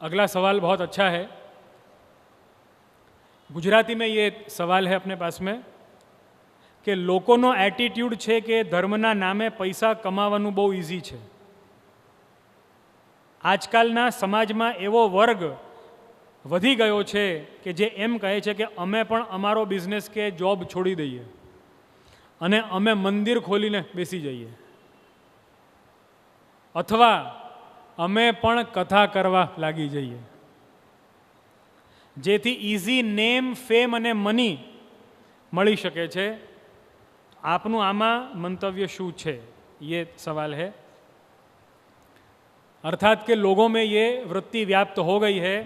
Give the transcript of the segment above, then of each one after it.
अगला सवाल बहुत अच्छा है। गुजराती में ये सवाल है अपने पास में कि लोकोनो एटीट्यूड છે કે ધર્મના નામે પૈસા કમાવાનું બહુ ઇઝી છે। આજકાલના સમાજમાં એવો વર્ગ વધી ગયો છે કે જે એમ કહે છે કે અમે પણ અમારો બિઝનેસ કે જોબ છોડી દઈએ અને અમે મંદિર ખોલીને બેસી જઈએ, અથવા અમે પણ કથા કરવા લાગી જઈએ, જેથી ઇઝી નેમ, ફેમ અને મની મળી શકે છે। आपनु आमा मंतव्य शू है? ये सवाल है। अर्थात के लोगों में ये वृत्ति व्याप्त हो गई है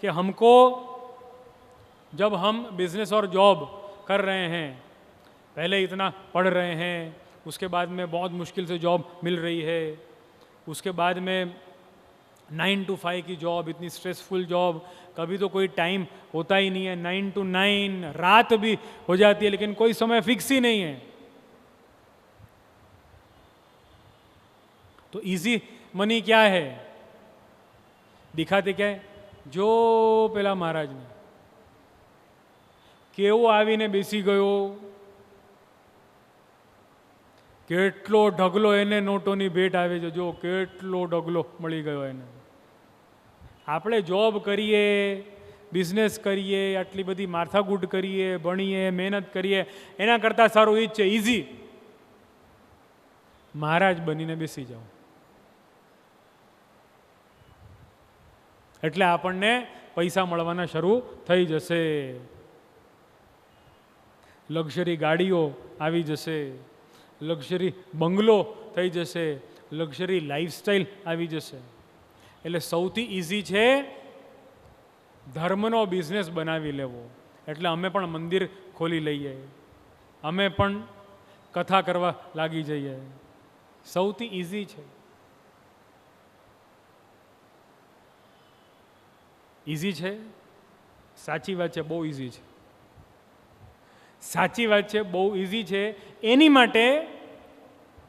कि हमको जब हम बिजनेस और जॉब कर रहे हैं, पहले इतना पढ़ रहे हैं, उसके बाद में बहुत मुश्किल से जॉब मिल रही है, उसके बाद में 9 to 5 की जॉब, इतनी स्ट्रेसफुल जॉब, कभी तो कोई टाइम होता ही नहीं है, 9 to 9 रात भी हो जाती है, लेकिन कोई समय फिक्स ही नहीं है। तो इजी मनी क्या है? दिखाते क्या है? जो पेला महाराज ने केवो आवीने बेसी गयो, કેટલો ઢગલો એને નોટોની ભેટ આવે છે, જો કેટલો ઢગલો મળી ગયો એને। આપણે જોબ કરીએ, બિઝનેસ કરીએ, આટલી બધી માથાકૂટ કરીએ, ભણીએ, મહેનત કરીએ, એના કરતાં સારું એ જ છે ઇઝી, મહારાજ બનીને બેસી જાઓ। એટલે આપણને પૈસા મળવાના શરૂ થઈ જશે, લક્ઝરી ગાડીઓ આવી જશે, લક્ઝરી બંગલો થઈ જશે, લક્ઝરી લાઈફસ્ટાઈલ આવી જશે। એટલે સૌથી ઇઝી છે ધર્મનો બિઝનેસ બનાવી લેવો। એટલે અમે પણ મંદિર ખોલી લઈએ, અમે પણ કથા કરવા લાગી જઈએ, સૌથી ઇઝી છે। ઇઝી છે? સાચી વાત છે, બહુ ઇઝી છે। સાચી વાત છે, બહુ ઇઝી છે એની માટે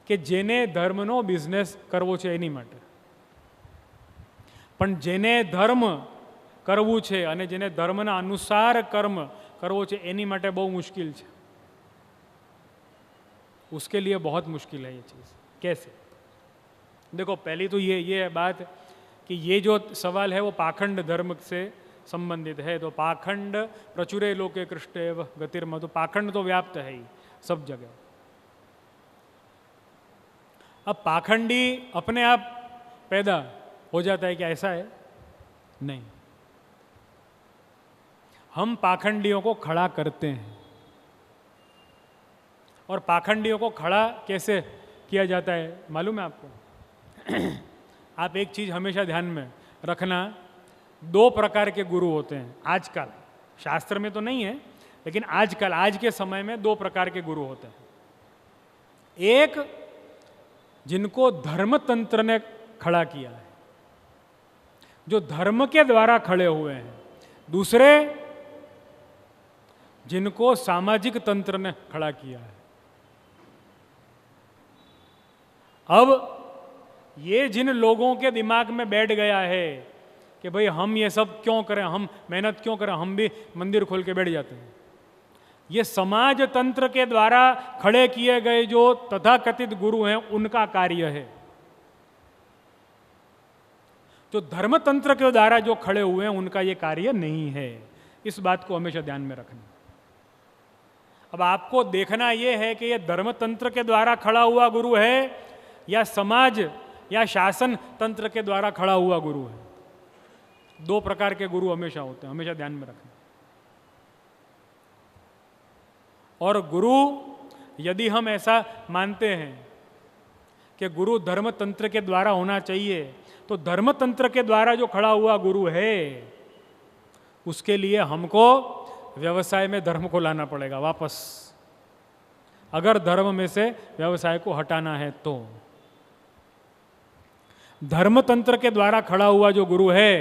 કે જેને ધર્મનો બિઝનેસ કરવો છે એની માટે। પણ જેને ધર્મ કરવું છે અને જેને ધર્મના અનુસાર કર્મ કરવો છે એની માટે બહુ મુશ્किल છે। उसके लिए बहुत मुश्किल है ये चीज़। कैसे? देखो, पहली तो ये बात कि ये जो सवाल है वो पाखंड धर्म से संबंधित है। तो पाखंड प्रचुरे लोके कृष्णेव गतिर्म, तो पाखंड तो व्याप्त है ही सब जगह। अब पाखंडी अपने आप पैदा हो जाता है क्या? ऐसा है नहीं, हम पाखंडियों को खड़ा करते हैं। और पाखंडियों को खड़ा कैसे किया जाता है मालूम है आपको? आप एक चीज हमेशा ध्यान में रखना, 2 प्रकार के गुरु होते हैं आजकल। शास्त्र में तो नहीं है, लेकिन आजकल, आज के समय में 2 प्रकार के गुरु होते हैं। एक जिनको धर्मतंत्र ने खड़ा किया है, जो धर्म के द्वारा खड़े हुए हैं। दूसरे जिनको सामाजिक तंत्र ने खड़ा किया है। अब ये जिन लोगों के दिमाग में बैठ गया है कि भाई हम ये सब क्यों करें, हम मेहनत क्यों करें, हम भी मंदिर खोल के बैठ जाते हैं। ये समाज तंत्र के द्वारा खड़े किए गए जो तथाकथित गुरु हैं उनका कार्य है। जो धर्म तंत्र के द्वारा जो खड़े हुए हैं उनका ये कार्य नहीं है। इस बात को हमेशा ध्यान में रखना। अब आपको देखना यह है कि ये धर्म तंत्र के द्वारा खड़ा हुआ गुरु है या समाज या शासन तंत्र के द्वारा खड़ा हुआ गुरु है। 2 प्रकार के गुरु हमेशा होते हैं, हमेशा ध्यान में रखना। और गुरु, यदि हम ऐसा मानते हैं कि गुरु धर्म तंत्र के द्वारा होना चाहिए, तो धर्म तंत्र के द्वारा जो खड़ा हुआ गुरु है उसके लिए हमको व्यवसाय में धर्म को लाना पड़ेगा वापस, अगर धर्म में से व्यवसाय को हटाना है तो। धर्म तंत्र के द्वारा खड़ा हुआ जो गुरु है,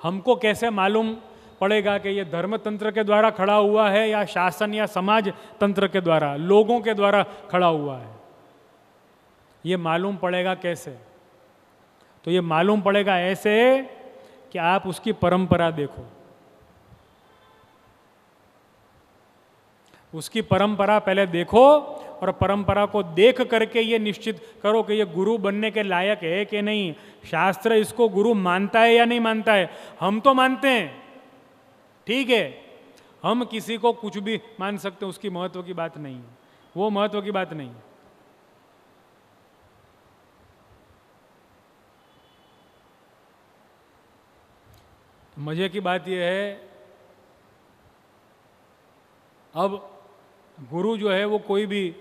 हमको कैसे मालूम पड़ेगा कि ये धर्म तंत्र के द्वारा खड़ा हुआ है या शासन या समाज तंत्र के द्वारा, लोगों के द्वारा खड़ा हुआ है? ये मालूम पड़ेगा कैसे? तो ये मालूम पड़ेगा ऐसे कि आप उसकी परंपरा देखो। उसकी परंपरा पहले देखो और परंपरा को देख करके ये निश्चित करो कि ये गुरु बनने के लायक है कि नहीं। शास्त्र इसको गुरु मानता है या नहीं मानता है। हम तो मानते हैं, ठीक है, हम किसी को कुछ भी मान सकते हैं, उसकी महत्व की बात नहीं है, वो महत्व की बात नहीं है। मजे की बात यह है, अब गुरु जो है वो कोई भी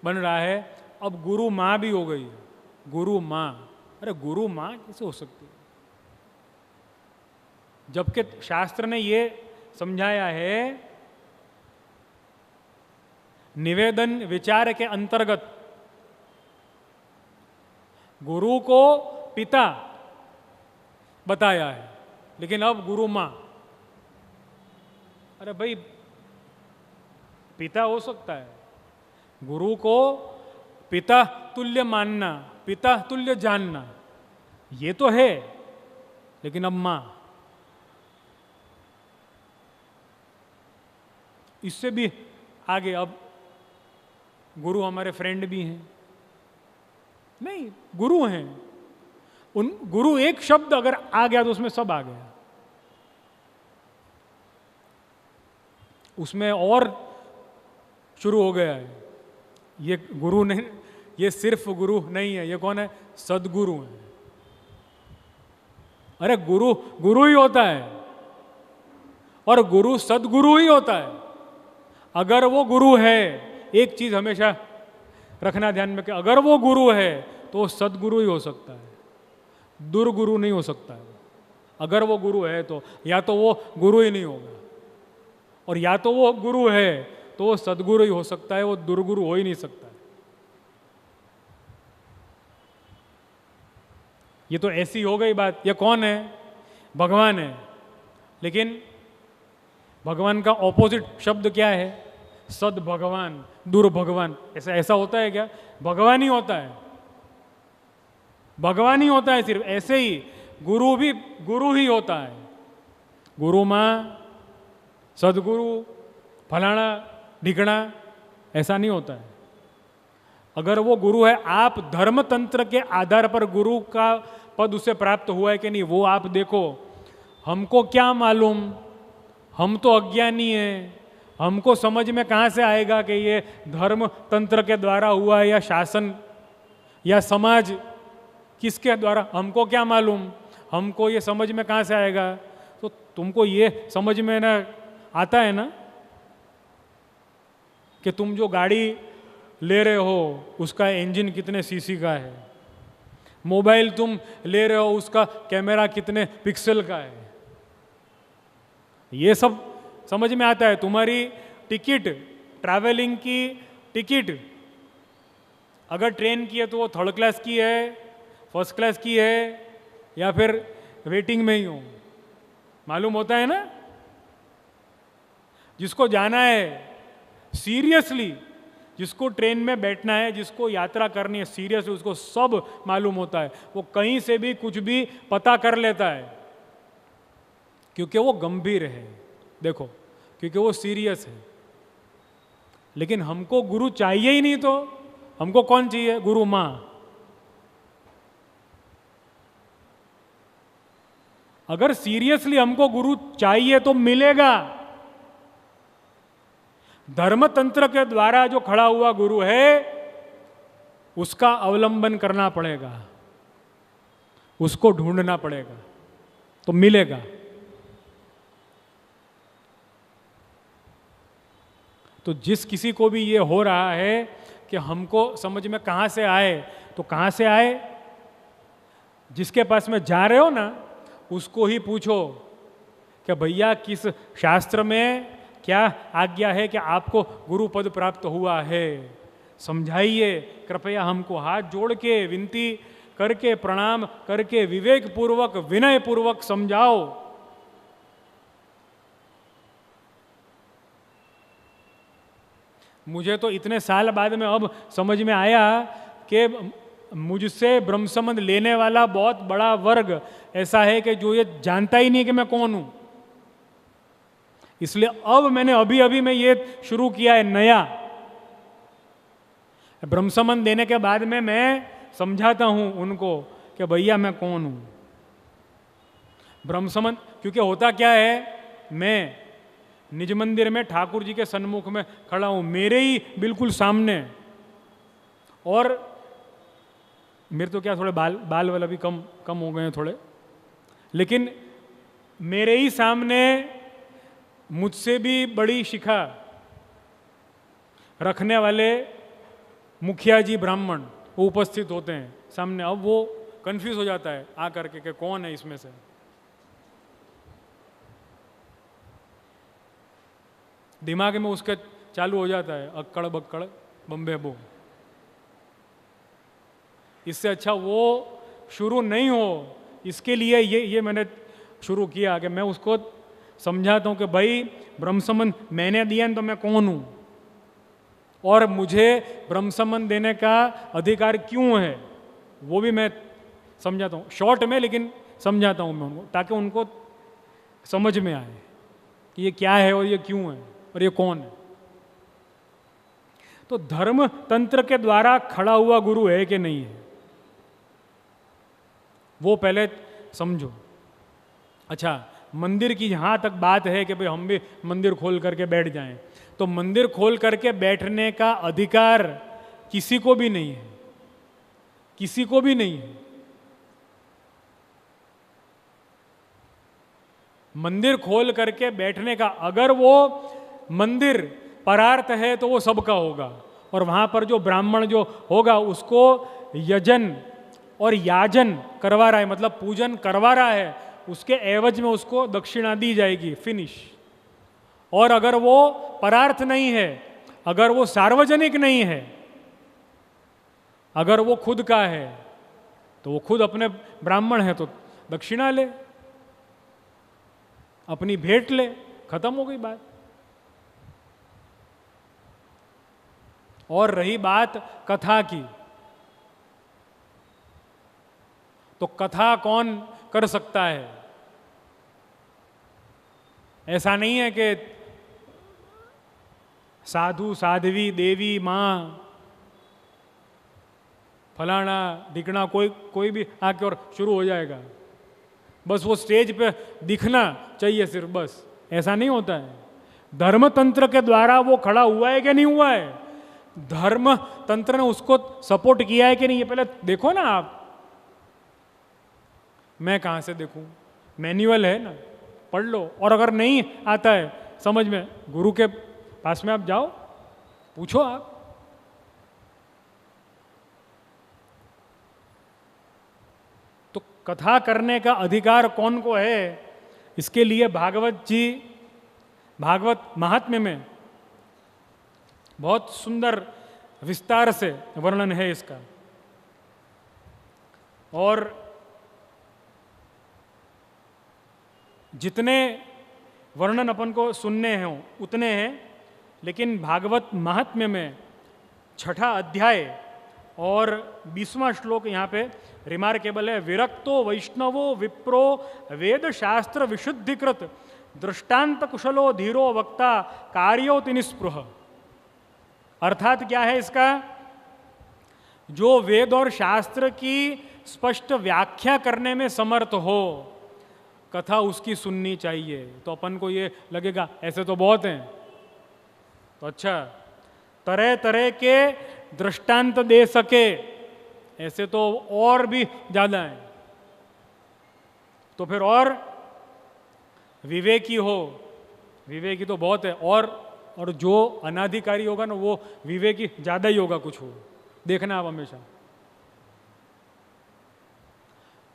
बन रहा है, अब गुरु माँ भी हो गई है। गुरु माँ, अरे गुरु माँ कैसे हो सकती है? जबकि शास्त्र ने ये समझाया है, निवेदन विचार के अंतर्गत गुरु को पिता बताया है, लेकिन अब गुरु माँ। अरे भाई, पिता हो सकता है, गुरु को पिता तुल्य मानना, पिता तुल्य जानना, ये तो है, लेकिन अब माँ। इससे भी आगे अब गुरु हमारे फ्रेंड भी हैं, नहीं गुरु हैं। उन गुरु एक शब्द अगर आ गया तो उसमें सब आ गया। उसमें और शुरू हो गया है। ये गुरु नहीं, ये सिर्फ गुरु नहीं है, ये कौन है? सदगुरु है। अरे गुरु गुरु ही होता है और गुरु सदगुरु ही होता है। अगर वो गुरु है, एक चीज हमेशा रखना ध्यान में कि अगर वो गुरु है तो वो सदगुरु ही हो सकता है, दुर्गुरु नहीं हो सकता है। अगर वो गुरु है तो या तो वो गुरु ही नहीं होगा, और या तो वो गुरु है तो वो सदगुरु ही हो सकता है, वो दुर्गुरु हो ही नहीं सकता है। ये तो ऐसी हो गई बात। ये कौन है? भगवान है। लेकिन भगवान का ऑपोजिट शब्द क्या है? सद भगवान, दुर्भगवान। ऐसा ऐसा होता है क्या? भगवान ही होता है, भगवान ही होता है सिर्फ। ऐसे ही गुरु भी गुरु ही होता है। गुरु माँ, सदगुरु, फलाना ढिकना, ऐसा नहीं होता है। अगर वो गुरु है, आप धर्म तंत्र के आधार पर गुरु का पद उसे प्राप्त हुआ है कि नहीं, वो आप देखो। हमको क्या मालूम, हम तो अज्ञानी हैं, हमको समझ में कहाँ से आएगा कि ये धर्म तंत्र के द्वारा हुआ है या शासन या समाज किसके द्वारा, हमको क्या मालूम, हमको ये समझ में कहाँ से आएगा? तो तुमको ये समझ में ना आता है ना कि तुम जो गाड़ी ले रहे हो उसका इंजन कितने सीसी का है, मोबाइल तुम ले रहे हो उसका कैमरा कितने पिक्सल का है, ये सब समझ में आता है। तुम्हारी टिकट, ट्रैवलिंग की टिकट अगर ट्रेन की है तो वो थर्ड क्लास की है, फर्स्ट क्लास की है, या फिर वेटिंग में ही हो, मालूम होता है ना। जिसको जाना है सीरियसली, जिसको ट्रेन में बैठना है, जिसको यात्रा करनी है सीरियसली, उसको सब मालूम होता है। वो कहीं से भी कुछ भी पता कर लेता है, क्योंकि वो गंभीर है। देखो, क्योंकि वो सीरियस है। लेकिन हमको गुरु चाहिए ही नहीं, तो हमको कौन चाहिए? गुरु माँ। अगर सीरियसली हमको गुरु चाहिए तो मिलेगा। धर्म तंत्र के द्वारा जो खड़ा हुआ गुरु है उसका अवलंबन करना पड़ेगा, उसको ढूंढना पड़ेगा, तो मिलेगा। तो जिस किसी को भी ये हो रहा है कि हमको समझ में कहाँ से आए, तो कहाँ से आए? जिसके पास में जा रहे हो ना, उसको ही पूछो कि भैया किस शास्त्र में क्या आज्ञा है कि आपको गुरु पद प्राप्त हुआ है, समझाइए कृपया हमको। हाथ जोड़ के विनती करके, प्रणाम करके, विवेक पूर्वक, विनय पूर्वक समझाओ। मुझे तो इतने साल बाद में अब समझ में आया कि मुझसे ब्रह्म संबंध लेने वाला बहुत बड़ा वर्ग ऐसा है कि जो ये जानता ही नहीं कि मैं कौन हूं। इसलिए अब मैंने अभी अभी में ये शुरू किया है नया। ब्रह्म संबंध देने के बाद में मैं समझाता हूं उनको कि भैया मैं कौन हूं। ब्रह्म संबंध, क्योंकि होता क्या है, मैं निज मंदिर में ठाकुर जी के सन्मुख में खड़ा हूं, मेरे ही बिल्कुल सामने, और मेरे तो क्या थोड़े बाल वाला भी कम हो गए हैं थोड़े, लेकिन मेरे ही सामने मुझसे भी बड़ी शिखा रखने वाले मुखिया जी ब्राह्मण वो उपस्थित होते हैं सामने। अब वो कंफ्यूज हो जाता है आ करके कि कौन है इसमें से। दिमाग में उसके चालू हो जाता है अक्कड़ बक्कड़ बम्बे बो। इससे अच्छा वो शुरू नहीं हो, इसके लिए ये मैंने शुरू किया कि मैं उसको समझाता हूँ कि भाई ब्रह्म संबंध मैंने दिया तो मैं कौन हूँ, और मुझे ब्रह्म संबंध देने का अधिकार क्यों है वो भी मैं समझाता हूँ शॉर्ट में, लेकिन समझाता हूँ मैं उनको, ताकि उनको समझ में आए कि ये क्या है और ये क्यों है और ये कौन है। तो धर्म तंत्र के द्वारा खड़ा हुआ गुरु है कि नहीं है, वो पहले समझो। अच्छा, मंदिर की जहाँ तक बात है कि भाई हम भी मंदिर खोल करके बैठ जाएं, तो मंदिर खोल करके बैठने का अधिकार किसी को भी नहीं है, किसी को भी नहीं है। मंदिर खोल करके बैठने का, अगर वो मंदिर परार्थ है तो वो सबका होगा, और वहाँ पर जो ब्राह्मण जो होगा उसको यजन और याजन करवा रहा है, मतलब पूजन करवा रहा है, उसके एवज में उसको दक्षिणा दी जाएगी, फिनिश। और अगर वो परार्थ नहीं है, अगर वो सार्वजनिक नहीं है, अगर वो खुद का है, तो वो खुद अपने ब्राह्मण है तो दक्षिणा ले, अपनी भेंट ले, खत्म हो गई बात। और रही बात कथा की, तो कथा कौन कर सकता है? ऐसा नहीं है कि साधु साध्वी देवी मां फलाना ढिकना कोई भी आके और शुरू हो जाएगा, बस वो स्टेज पे दिखना चाहिए सिर्फ, बस। ऐसा नहीं होता है। धर्म तंत्र के द्वारा वो खड़ा हुआ है कि नहीं हुआ है, धर्म तंत्र ने उसको सपोर्ट किया है कि नहीं, ये पहले देखो ना आप। मैं कहाँ से देखूं? मैन्युअल है ना, पढ़ लो। और अगर नहीं आता है समझ में, गुरु के पास में आप जाओ, पूछो आप। तो कथा करने का अधिकार कौन को है, इसके लिए भागवत जी, भागवत महात्म्य में बहुत सुंदर विस्तार से वर्णन है इसका। और जितने वर्णन अपन को सुनने हैं उतने हैं, लेकिन भागवत महात्म्य में 6ठा अध्याय और 20वां श्लोक यहाँ पे रिमार्केबल है। विरक्तो वैष्णवो विप्रो वेद शास्त्र विशुद्धिकृत दृष्टांत कुशलो धीरो वक्ता कार्योति निस्पृह। अर्थात क्या है इसका? जो वेद और शास्त्र की स्पष्ट व्याख्या करने में समर्थ हो, कथा उसकी सुननी चाहिए। तो अपन को ये लगेगा ऐसे तो बहुत हैं, तो अच्छा तरह तरह के दृष्टांत दे सके ऐसे तो और भी ज़्यादा हैं, तो फिर और विवेकी हो, विवेकी तो बहुत है, और जो अनाधिकारी होगा ना वो विवेकी ज़्यादा ही होगा कुछ हो। देखना आप हमेशा,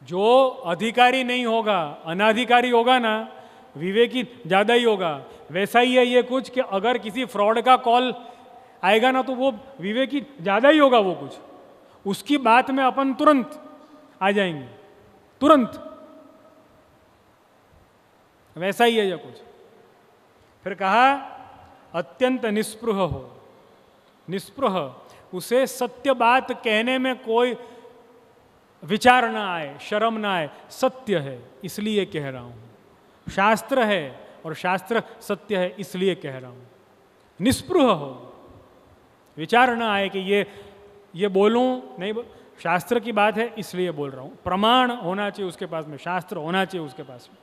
जो अधिकारी नहीं होगा अनाधिकारी होगा ना, विवेकी ज़्यादा ही होगा। वैसा ही है ये कुछ कि अगर किसी फ्रॉड का कॉल आएगा ना तो वो विवेकी ज़्यादा ही होगा, वो कुछ उसकी बात में अपन तुरंत आ जाएंगे, तुरंत। वैसा ही है ये कुछ। फिर कहा अत्यंत निस्पृह हो। निस्पृह, उसे सत्य बात कहने में कोई विचार ना आए, शर्म ना आए, सत्य है इसलिए कह रहा हूं। शास्त्र है और शास्त्र सत्य है इसलिए कह रहा हूं। निस्पृह हो, विचार ना आए कि ये बोलूं नहीं, शास्त्र की बात है इसलिए बोल रहा हूं। प्रमाण होना चाहिए उसके पास में, शास्त्र होना चाहिए उसके पास में।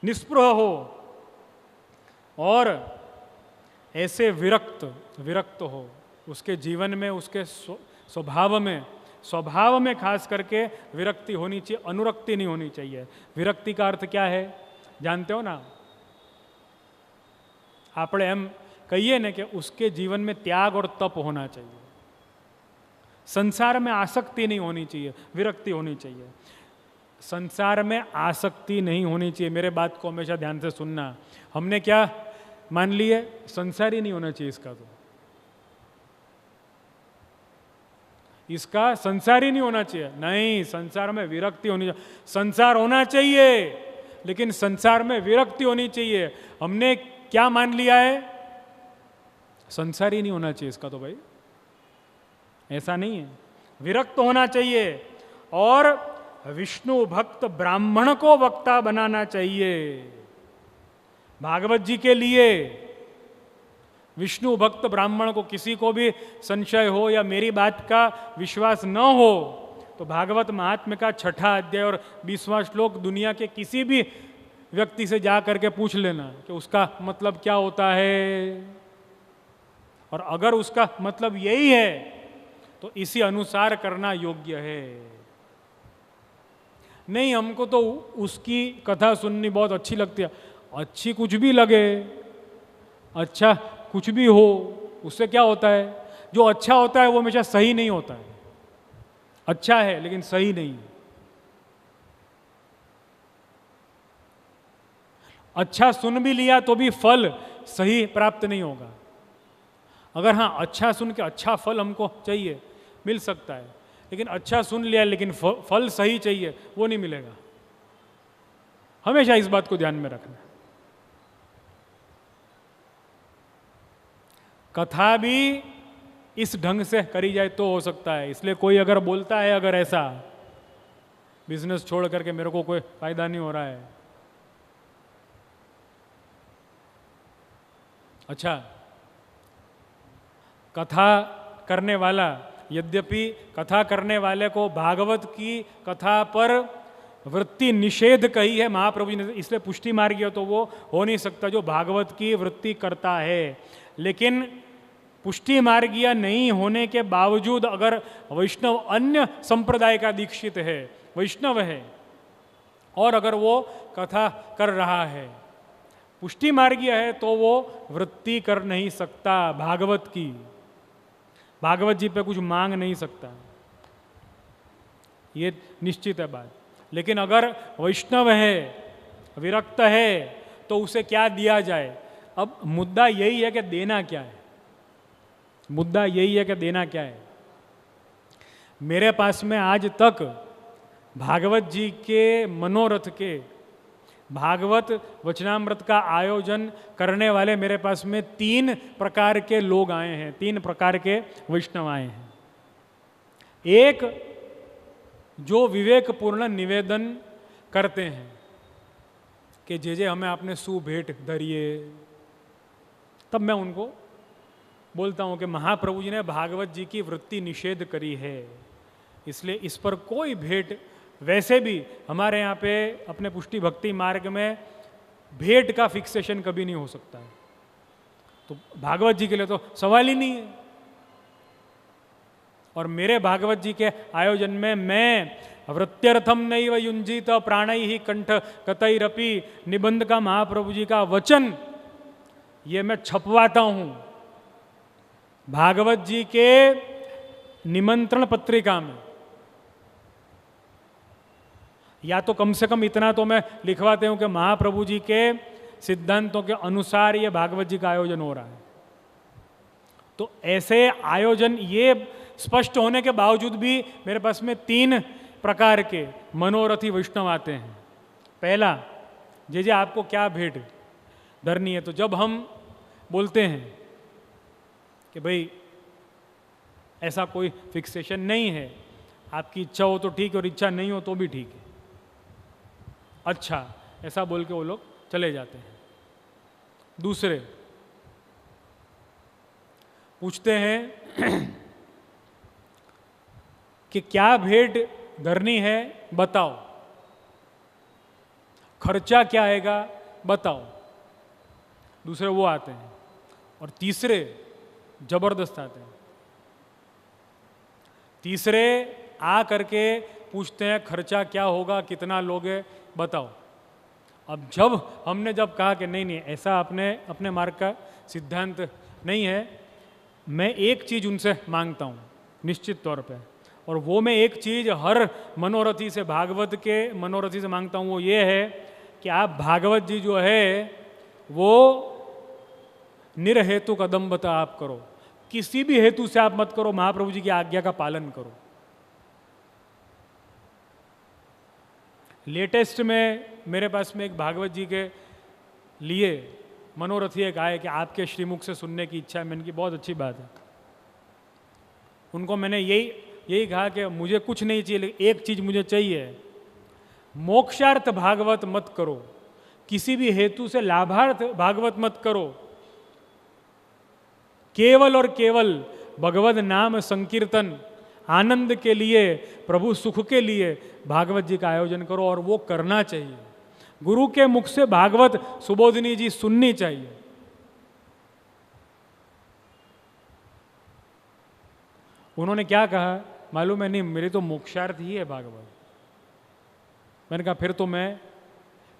निस्पृह हो और ऐसे विरक्त हो उसके जीवन में, उसके स्वभाव में खास करके विरक्ति होनी चाहिए, अनुरक्ति नहीं होनी चाहिए। विरक्ति का अर्थ क्या है जानते हो ना? આપણે એમ કહીએ ને કે उसके जीवन में त्याग और तप होना चाहिए, संसार में आसक्ति नहीं होनी चाहिए, विरक्ति होनी चाहिए। संसार में आसक्ति नहीं होनी चाहिए, मेरे बात को हमेशा ध्यान से सुनना। हमने क्या मान ली है? संसार ही नहीं होना चाहिए इसका, तो इसका संसार ही नहीं होना चाहिए। नहीं, संसार में विरक्ति होनी चाहिए। संसार होना चाहिए लेकिन संसार में विरक्ति होनी चाहिए। हमने क्या मान लिया है? संसार ही नहीं होना चाहिए इसका, तो भाई ऐसा नहीं है, विरक्त होना चाहिए। और विष्णु भक्त ब्राह्मण को वक्ता बनाना चाहिए। भागवत जी के लिए विष्णु भक्त ब्राह्मण को, किसी को भी संशय हो या मेरी बात का विश्वास न हो तो भागवत महात्म्य का 6ठा अध्याय और 20वां श्लोक दुनिया के किसी भी व्यक्ति से जा करके पूछ लेना कि उसका मतलब क्या होता है। और अगर उसका मतलब यही है तो इसी अनुसार करना योग्य है। नहीं, हमको तो उसकी कथा सुननी बहुत अच्छी लगती है। अच्छी कुछ भी लगे, अच्छा कुछ भी हो, उससे क्या होता है? जो अच्छा होता है वो हमेशा सही नहीं होता है। अच्छा है लेकिन सही नहीं। अच्छा सुन भी लिया तो भी फल सही प्राप्त नहीं होगा। अगर हाँ अच्छा सुन के अच्छा फल हमको चाहिए, मिल सकता है, लेकिन अच्छा सुन लिया लेकिन फल सही चाहिए, वो नहीं मिलेगा। हमेशा इस बात को ध्यान में रखना। कथा भी इस ढंग से करी जाए तो हो सकता है। इसलिए कोई अगर बोलता है, अगर ऐसा बिजनेस छोड़ करके मेरे को कोई फायदा नहीं हो रहा है, अच्छा कथा करने वाला, यद्यपि कथा करने वाले को भागवत की कथा पर वृत्ति निषेध कही है महाप्रभु जी ने, इसलिए पुष्टि मार्गी हो तो वो हो नहीं सकता जो भागवत की वृत्ति करता है। लेकिन पुष्टि मार्गीय नहीं होने के बावजूद अगर वैष्णव अन्य संप्रदाय का दीक्षित है, वैष्णव है, और अगर वो कथा कर रहा है, पुष्टि मार्गीय है, तो वो वृत्ति कर नहीं सकता भागवत की, भागवत जी पे कुछ मांग नहीं सकता, ये निश्चित है बात। लेकिन अगर वैष्णव है, विरक्त है, तो उसे क्या दिया जाए? अब मुद्दा यही है कि देना क्या है। मुद्दा यही है कि देना क्या है। मेरे पास में आज तक भागवत जी के मनोरथ के, भागवत वचनामृत का आयोजन करने वाले मेरे पास में 3 प्रकार के लोग आए हैं, 3 प्रकार के वैष्णव आए हैं। एक जो विवेकपूर्ण निवेदन करते हैं कि जे हमें आपने सुभेट धरिए, तब मैं उनको बोलता हूं कि महाप्रभु जी ने भागवत जी की वृत्ति निषेध करी है, इसलिए इस पर कोई भेंट, वैसे भी हमारे यहाँ पे अपने पुष्टि भक्ति मार्ग में भेंट का फिक्सेशन कभी नहीं हो सकता है, तो भागवत जी के लिए तो सवाल ही नहीं है। और मेरे भागवत जी के आयोजन में मैं वृत्त्यर्थम नैव युंजित प्राणै ही कंठ कतैरपि निबंध का महाप्रभु जी का वचन ये मैं छपवाता हूं भागवत जी के निमंत्रण पत्रिका में। या तो कम से कम इतना तो मैं लिखवाते हूं कि महाप्रभु जी के सिद्धांतों के अनुसार ये भागवत जी का आयोजन हो रहा है। तो ऐसे आयोजन, ये स्पष्ट होने के बावजूद भी मेरे पास में 3 प्रकार के मनोरथी वैष्णव आते हैं। पहला, जे आपको क्या भेंट धरनी है, तो जब हम बोलते हैं कि भाई ऐसा कोई फिक्सेशन नहीं है, आपकी इच्छा हो तो ठीक है और इच्छा नहीं हो तो भी ठीक है। अच्छा, ऐसा बोल के वो लोग चले जाते हैं। दूसरे पूछते हैं कि क्या भेंट धरनी है, बताओ। खर्चा क्या आएगा, बताओ। दूसरे वो आते हैं। और तीसरे जबरदस्त आते हैं। तीसरे आ करके पूछते हैं खर्चा क्या होगा, कितना लोगे, बताओ। अब जब कहा कि नहीं ऐसा अपने मार्ग का सिद्धांत नहीं है, मैं एक चीज़ उनसे मांगता हूँ निश्चित तौर पे, और वो मैं एक चीज़ हर मनोरथी से, भागवत के मनोरथी से मांगता हूँ, वो ये है कि आप भागवत जी जो है वो निरहेतु कदम्बता आप करो, किसी भी हेतु से आप मत करो, महाप्रभु जी की आज्ञा का पालन करो। लेटेस्ट में मेरे पास में एक भागवत जी के लिए मनोरथी एक आए कि आपके श्रीमुख से सुनने की इच्छा है। मैंने की बहुत अच्छी बात है। उनको मैंने यही कहा कि मुझे कुछ नहीं चाहिए, लेकिन एक चीज़ मुझे चाहिए, मोक्षार्थ भागवत मत करो, किसी भी हेतु से लाभार्थ भागवत मत करो, केवल और केवल भगवत नाम संकीर्तन आनंद के लिए, प्रभु सुख के लिए भागवत जी का आयोजन करो। और वो करना चाहिए, गुरु के मुख से भागवत सुबोधिनी जी सुननी चाहिए। उन्होंने क्या कहा मालूम है? नहीं, मेरी तो मोक्षार्थ ही है भागवत। मैंने कहा फिर तो मैं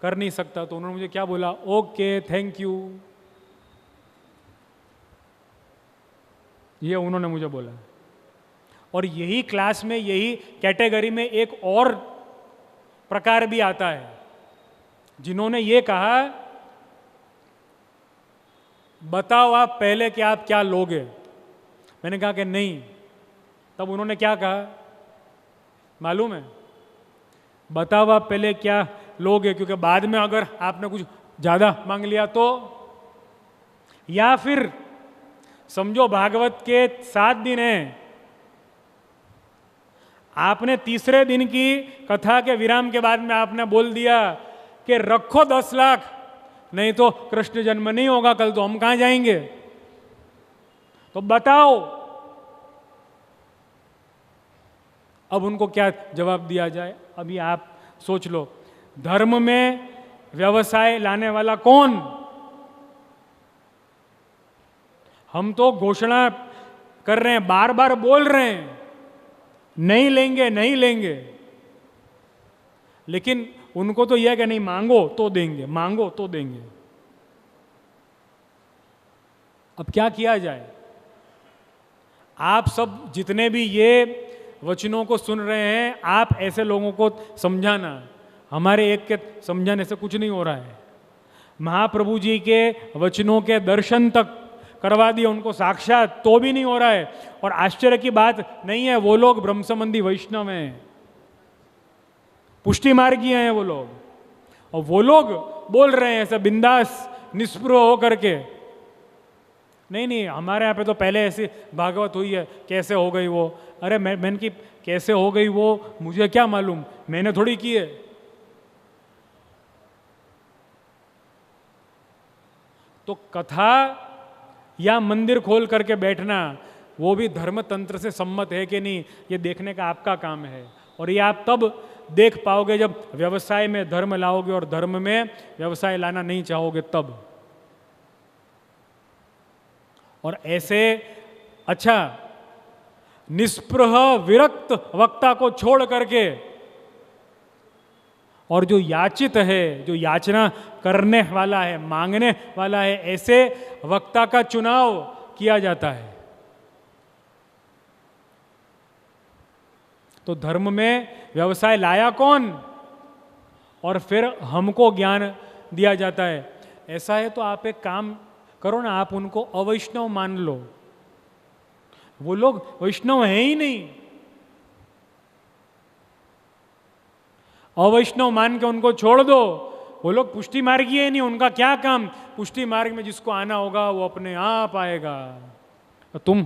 कर नहीं सकता। तो उन्होंने मुझे क्या बोला, ओके थैंक यू, ये उन्होंने मुझे बोला। और यही क्लास में, यही कैटेगरी में एक और प्रकार भी आता है, जिन्होंने ये कहा बताओ आप पहले कि आप क्या लोगे। मैंने कहा कि नहीं। तब उन्होंने क्या कहा मालूम है? बताओ आप पहले क्या लोगे, क्योंकि बाद में अगर आपने कुछ ज़्यादा मांग लिया तो, या फिर समझो भागवत के 7 दिन हैं, आपने तीसरे दिन की कथा के विराम के बाद में आपने बोल दिया कि रखो 10 लाख, नहीं तो कृष्ण जन्म नहीं होगा कल, तो हम कहां जाएंगे? तो बताओ अब उनको क्या जवाब दिया जाए। अभी आप सोच लो, धर्म में व्यवसाय लाने वाला कौन? हम तो घोषणा कर रहे हैं, बार बार बोल रहे हैं नहीं लेंगे नहीं लेंगे, लेकिन उनको तो यह कि नहीं, मांगो तो देंगे, मांगो तो देंगे। अब क्या किया जाए? आप सब जितने भी ये वचनों को सुन रहे हैं, आप ऐसे लोगों को समझाना, हमारे एक के समझाने से कुछ नहीं हो रहा है। महाप्रभु जी के वचनों के दर्शन तक करवा दिया उनको साक्षात, तो भी नहीं हो रहा है। और आश्चर्य की बात नहीं है, वो लोग ब्रह्म संबंधी वैष्णव हैं, पुष्टि मार्गीय हैं वो लोग, और वो लोग बोल रहे हैं ऐसा बिंदास निस्पृह होकर के, नहीं नहीं हमारे यहाँ पे तो पहले ऐसी भागवत हुई है, कैसे हो गई वो? अरे मैंने की कैसे हो गई वो, मुझे क्या मालूम, मैंने थोड़ी की है। तो कथा या मंदिर खोल करके बैठना, वो भी धर्म तंत्र से सम्मत है कि नहीं, ये देखने का आपका काम है। और ये आप तब देख पाओगे जब व्यवसाय में धर्म लाओगे, और धर्म में व्यवसाय लाना नहीं चाहोगे तब। और ऐसे अच्छा निस्पृह विरक्त वक्ता को छोड़ करके, और जो याचित है, जो याचना करने वाला है, मांगने वाला है, ऐसे वक्ता का चुनाव किया जाता है। तो धर्म में व्यवसाय लाया कौन? और फिर हमको ज्ञान दिया जाता है। ऐसा है तो आप एक काम करो ना, आप उनको अवैष्णव मान लो। वो लोग वैष्णव हैं ही नहीं, अवैष्णव मान के उनको छोड़ दो। वो लोग पुष्टि मार्गीय नहीं, उनका क्या काम? पुष्टि मार्ग में जिसको आना होगा वो अपने आप आएगा। तुम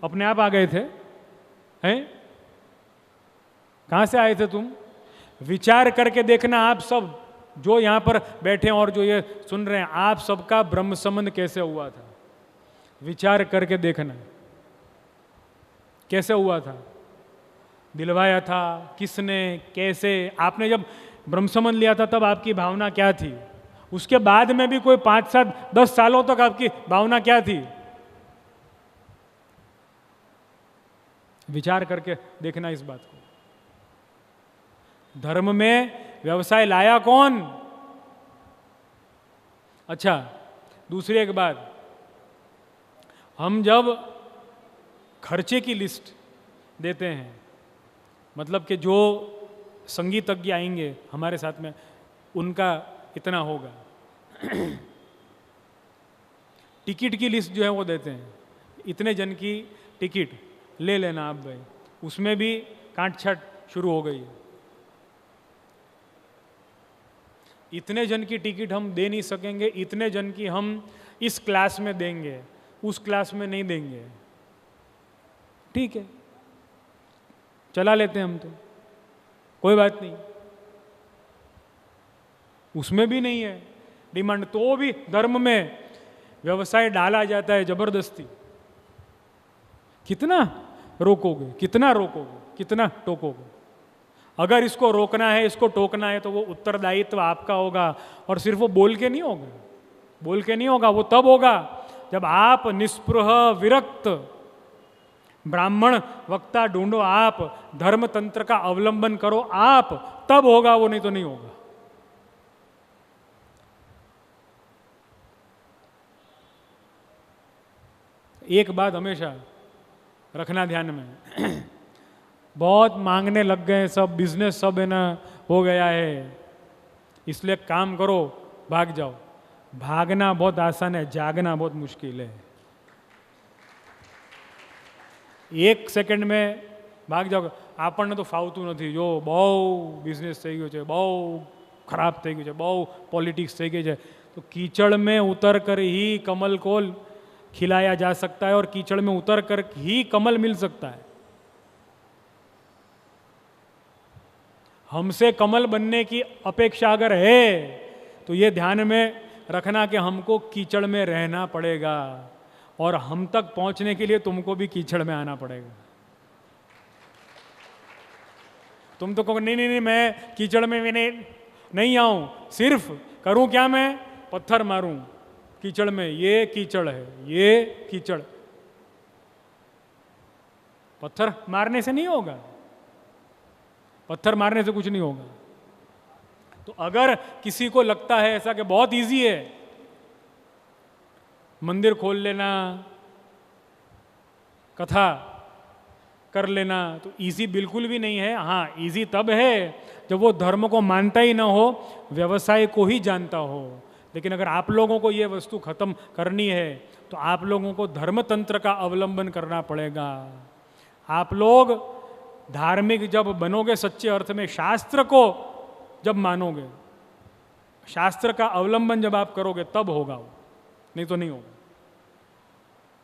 अपने आप आ गए थे हैं? कहाँ से आए थे तुम? विचार करके देखना आप सब जो यहाँ पर बैठे हैं और जो ये सुन रहे हैं, आप सबका ब्रह्म संबंध कैसे हुआ था? विचार करके देखना कैसे हुआ था, दिलवाया था किसने, कैसे? आपने जब ब्रह्म संबंध लिया था तब आपकी भावना क्या थी? उसके बाद में भी कोई 5, 7, 10 सालों तक आपकी भावना क्या थी? विचार करके देखना इस बात को। धर्म में व्यवसाय लाया कौन? अच्छा, दूसरी एक बात, हम जब खर्चे की लिस्ट देते हैं, मतलब कि जो संगीतज्ञ आएंगे हमारे साथ में उनका इतना होगा, टिकट की लिस्ट जो है वो देते हैं, इतने जन की टिकट ले लेना आप भाई, उसमें भी काट छाट शुरू हो गई है। इतने जन की टिकट हम दे नहीं सकेंगे, इतने जन की हम इस क्लास में देंगे, उस क्लास में नहीं देंगे। ठीक है, चला लेते हैं हम तो, कोई बात नहीं, उसमें भी नहीं है डिमांड, तो भी धर्म में व्यवसाय डाला जाता है जबरदस्ती। कितना रोकोगे, कितना रोकोगे, कितना टोकोगे? अगर इसको रोकना है, इसको टोकना है, तो वो उत्तरदायित्व आपका होगा, और सिर्फ वो बोल के नहीं होगा, बोल के नहीं होगा, वो तब होगा जब आप निस्पृह विरक्त ब्राह्मण वक्ता ढूंढो, आप धर्म तंत्र का अवलंबन करो, आप तब होगा वो, नहीं तो नहीं होगा। एक बात हमेशा रखना ध्यान में, बहुत मांगने लग गए सब, बिजनेस सब है ना हो गया है, इसलिए काम करो, भाग जाओ। भागना बहुत आसान है, जागना बहुत मुश्किल है। 1 सेकंड में भाग जाओ, આપણને તો ફાવતું નથી, જો બહુ બિઝનેસ થઈ ગયો છે, બહુ ખરાબ થઈ ગયું છે, બહુ પોલિટિક્સ થઈ ગઈ છે, तो कीचड़ में उतर कर ही कमल को खिलाया जा सकता है, और कीचड़ में उतर कर ही कमल मिल सकता है। हमसे कमल बनने की अपेक्षा अगर है तो ये ध्यान में रखना कि हमको कीचड़ में रहना पड़ेगा, और हम तक पहुंचने के लिए तुमको भी कीचड़ में आना पड़ेगा। तुम तो कहो नहीं नहीं नहीं, मैं कीचड़ में भी नहीं आऊं, सिर्फ करूं क्या, मैं पत्थर मारूं कीचड़ में, ये कीचड़ है, ये कीचड़। पत्थर मारने से नहीं होगा, पत्थर मारने से कुछ नहीं होगा। तो अगर किसी को लगता है ऐसा कि बहुत इजी है, मंदिर खोल लेना, कथा कर लेना, तो इजी बिल्कुल भी नहीं है। हाँ, इजी तब है जब वो धर्म को मानता ही ना हो, व्यवसाय को ही जानता हो। लेकिन अगर आप लोगों को ये वस्तु खत्म करनी है तो आप लोगों को धर्म तंत्र का अवलंबन करना पड़ेगा। आप लोग धार्मिक जब बनोगे सच्चे अर्थ में, शास्त्र को जब मानोगे, शास्त्र का अवलंबन जब आप करोगे, तब होगा वो, नहीं तो नहीं होगा।